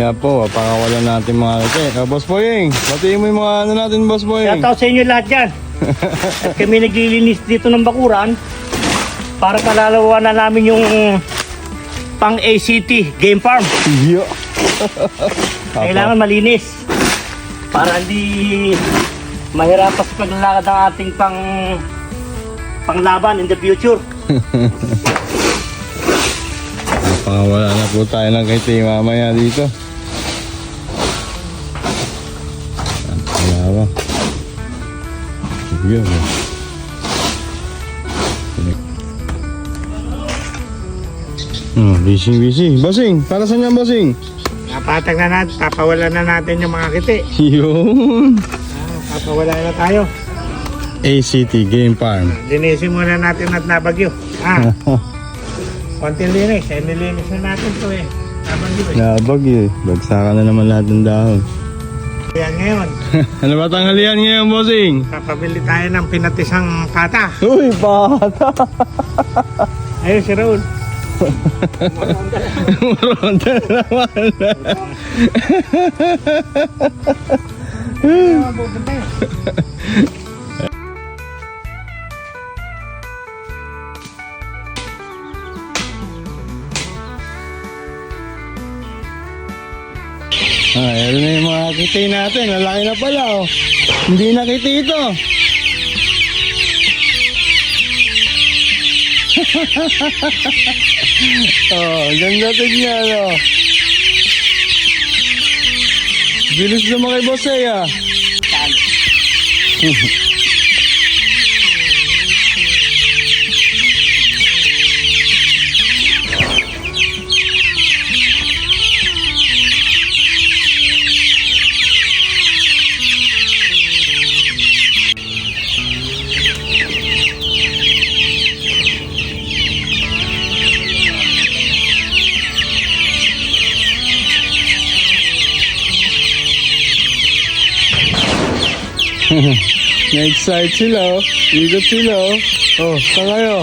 Mamaya po, pakawalan natin mga kate. Boss Boying, batiin mo yung mga ano natin, Boss Boying. Shout out sa inyo lahat dyan. At kami naglilinis dito ng bakuran para palalawa na namin yung pang ACT Game Farm. Yo. Kailangan malinis para hindi mahirapan sa paglalakad ng ating panglaban in the future. Pakawala na po tayo ng kate mamaya dito. Alawa. Yo. Busy. Bossing, para saan yan, Bossing? Napatag na natin, papawalan na natin yung mga kiti. Yun. Papawala na tayo. ACT Game Farm. Linisin muna natin at nabagyo. Konting linis, nilinis na natin to eh. Nabagyo eh. Nabagyo eh. Bagsakan na naman lahat ng dahon. Yan ngayon, Ano ba tanghalian ngayon, Bossing? papabili tayo ng pinatisang pata. Uy, bata! Ayun si Raul. Maronda na naman. Ayan na yung mga kitay natin. Lalaki na pala, oh. Hindi na kitay ito. Oh, ganda tignan, oh. Bilis naman kay Boss ah. Na-excite sila, oh. Ikot sila, oh. Oh, saan kayo?